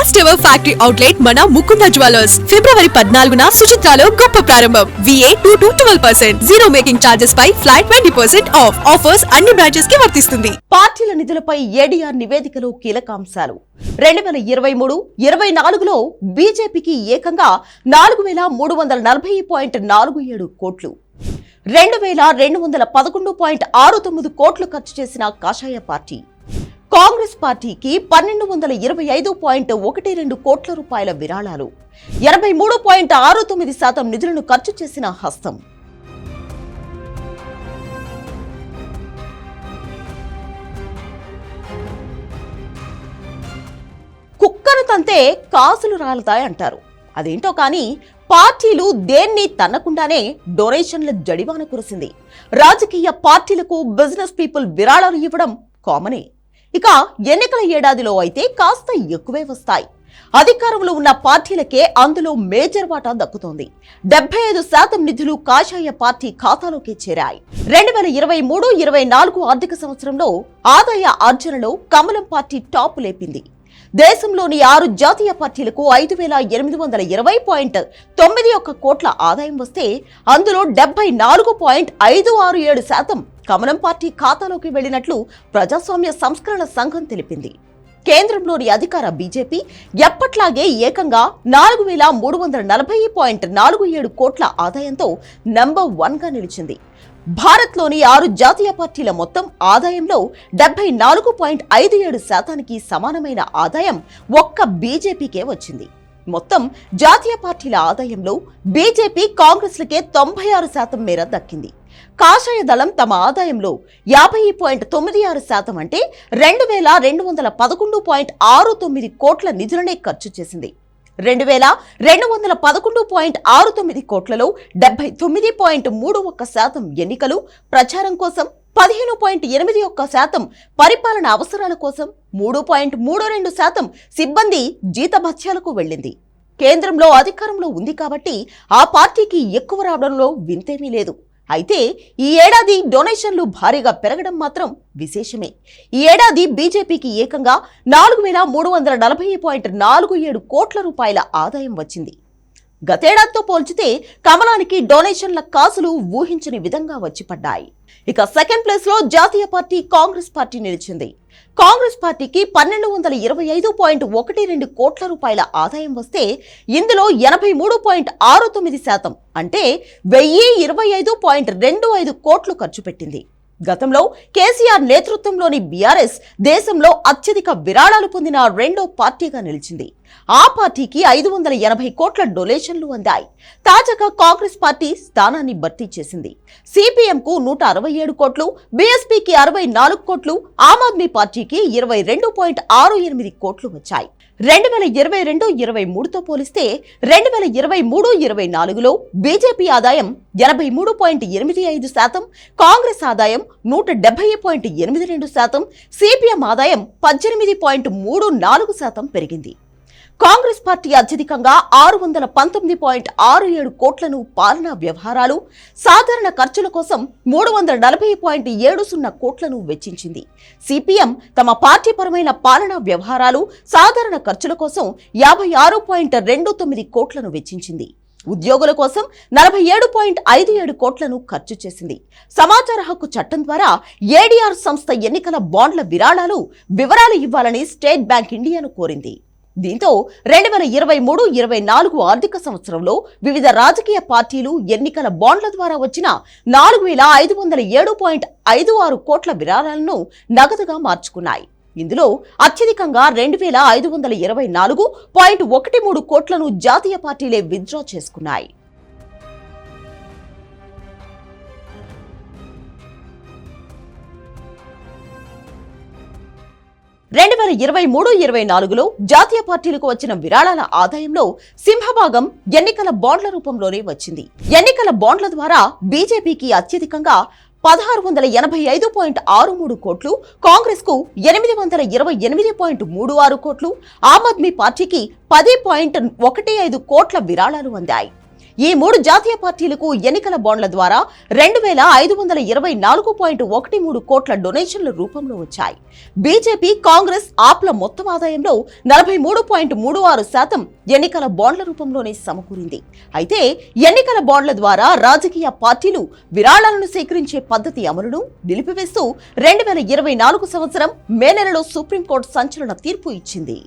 First ever factory outlet మన Mukunda jewellers ఫిబ్రవరి 14న సుచిత్రాలో గొప్ప ప్రారంభం. VA 2-12%, జీరో మేకింగ్ చార్జెస్ పై ఫ్లాట్ 20% ఆఫ్. ఆఫర్స్ అన్ని బ్రాంచెస్ కి వర్తిస్తుంది. పార్టీల నిధులపై ఏడీఆర్ నివేదికలో కీలక అంశాలు. 2023-24లో బీజేపీకి ఏకంగా 4,340.47 కోట్లు, 2,211.69 కోట్లు ఖర్చు చేసిన కాషాయ పార్టీ. కాంగ్రెస్ పార్టీకి 1,225.12 కోట్ల రూపాయల విరాళాలు, 83.69% నిధులను ఖర్చు చేసిన హస్తం. కుక్కను తంతే కాసులు రాలతాయంటారు. అదేంటో కానీ పార్టీలు దేన్ని తన్నకుండానే డొనేషన్ల జడివాన కురిసింది. రాజకీయ పార్టీలకు బిజినెస్ పీపుల్ విరాళాలు ఇవ్వడం కామనే. ఇక ఎన్నికల ఏడాదిలో అయితే కాస్త ఎక్కువే వస్తాయి. అధికారంలో ఉన్న పార్టీలకే అందులో మేజర్ వాటా దక్కుతోంది. 75% నిధులు కాషాయ పార్టీ ఖాతాలోకి చేరాయి. 2023-24 ఆర్థిక సంవత్సరంలో ఆదాయ ఆర్జనలో కమలం పార్టీ టాప్ లేపింది. దేశంలోని 6 జాతీయ పార్టీలకు 5,820.91 కోట్ల ఆదాయం వస్తే అందులో 74.567% కమలం పార్టీ ఖాతాలోకి వెళ్లినట్లు ప్రజాస్వామ్య సంస్కరణ సంఘం తెలిపింది. కేంద్రంలోని అధికార బీజేపీ ఎప్పట్లాగే ఏకంగా 4,340.47 కోట్ల ఆదాయంతో నంబర్ 1గా నిలిచింది. భారత్లోని 6 జాతీయ పార్టీల మొత్తం ఆదాయంలో 74.57%కి సమానమైన ఆదాయం ఒక్క బీజేపీకే వచ్చింది. మొత్తం జాతీయ పార్టీల ఆదాయంలో బీజేపీ కాంగ్రెస్లకే 96% మేర దక్కింది. కాషాయ దళం తమ ఆదాయంలో 50.96% అంటే 2,211.69 కోట్ల నిధులనే ఖర్చు చేసింది. 2,211.69 కోట్లలో 79.31% ఎన్నికలు, ప్రచారం కోసం, 15.81% పరిపాలన అవసరాల కోసం, 3.32% సిబ్బంది జీతభత్యాలకు వెళ్లింది. కేంద్రంలో అధికారంలో ఉంది కాబట్టి ఆ పార్టీకి ఎక్కువ రావడంలో వింతేమీ లేదు. అయితే ఈ ఏడాది డొనేషన్లు భారీగా పెరగడం మాత్రం విశేషమే. ఈ ఏడాది బీజేపీకి ఏకంగా 4,340.47 కోట్ల రూపాయల ఆదాయం వచ్చింది. గతేడాదితో పోల్చితే కమలానికి డొనేషన్ల కాసులు ఊహించని విధంగా వచ్చిపడ్డాయి. ఇక సెకండ్ ప్లేస్ లో జాతీయ పార్టీ కాంగ్రెస్ పార్టీ నిలిచింది. కాంగ్రెస్ పార్టీకి 1,225.12 కోట్ల రూపాయల ఆదాయం వస్తే ఇందులో 83.69% అంటే 1,025.25 కోట్లు ఖర్చు పెట్టింది. గతంలో కేసీఆర్ నేతృత్వంలోని బీఆర్ఎస్ దేశంలో అత్యధిక విరాళాలు పొందిన రెండో పార్టీగా నిలిచింది. ఆ పార్టీకి 580 కోట్ల డొనేషన్లు అందాయి. తాజాగా కాంగ్రెస్ పార్టీ స్థానాన్ని భర్తీ చేసింది. సిపిఎంకు 167 కోట్లు, బీఎస్పీకి 64 కోట్లు, ఆమ్ ఆద్మీ పార్టీకి 22.68 కోట్లు వచ్చాయి. 2022-23తో పోలిస్తే 2023-24లో బీజేపీ ఆదాయం 83.85%, కాంగ్రెస్ ఆదాయం 170.82%, సిపిఎం ఆదాయం 18.34% పెరిగింది. కాంగ్రెస్ పార్టీ అత్యధికంగా 619.67 కోట్లను పాలనా వ్యవహారాలు, సాధారణ ఖర్చుల కోసం 340.70 కోట్లను వెచ్చించింది. సిపిఎం తమ పార్టీ పరమైన పాలనా వ్యవహారాలు, సాధారణ ఖర్చుల కోసం 56.29 కోట్లను వెచ్చించింది. ఉద్యోగుల కోసం 47.57 కోట్లను ఖర్చు చేసింది. సమాచార హక్కు చట్టం ద్వారా ఏడీఆర్ సంస్థ ఎన్నికల బాండ్ల వివరాలు ఇవ్వాలని స్టేట్ బ్యాంక్ ఇండియాను కోరింది. దీంతో 2023-24 ఆర్థిక సంవత్సరంలో వివిధ రాజకీయ పార్టీలు ఎన్నికల బాండ్ల ద్వారా వచ్చిన 4,507.56 కోట్ల విరాళాలను నగదుగా మార్చుకున్నాయి. ఇందులో అత్యధికంగా 2,524.13 కోట్లను జాతీయ పార్టీలే విత్డ్రా చేసుకున్నాయి. 2023-24లో జాతీయ పార్టీలకు వచ్చిన విరాళాల ఆదాయంలో సింహభాగం ఎన్నికల బాండ్ల రూపంలోనే వచ్చింది. ఎన్నికల బాండ్ల ద్వారా బీజేపీకి అత్యధికంగా 1,685.63 కోట్లు, కాంగ్రెస్ కు 828.36 కోట్లు, ఆమ్ ఆద్మీ పార్టీకి 10.15 కోట్ల విరాళాలు అందాయి. ఈ 3 జాతీయ పార్టీలకు ఎన్నికల బాండ్ల ద్వారా 2,524.13 కోట్ల డొనేషన్ల రూపంలో వచ్చాయి. బీజేపీ, కాంగ్రెస్, ఆప్ల మొత్తం ఆదాయంలో 43.36% ఎన్నికల బాండ్ల రూపంలోనే సమకూరింది. అయితే ఎన్నికల బాండ్ల ద్వారా రాజకీయ పార్టీలు విరాళాలను సేకరించే పద్ధతి అమలును నిలిపివేస్తూ 2024 సంవత్సరం మే నెలలో సుప్రీంకోర్టు సంచలన తీర్పు ఇచ్చింది.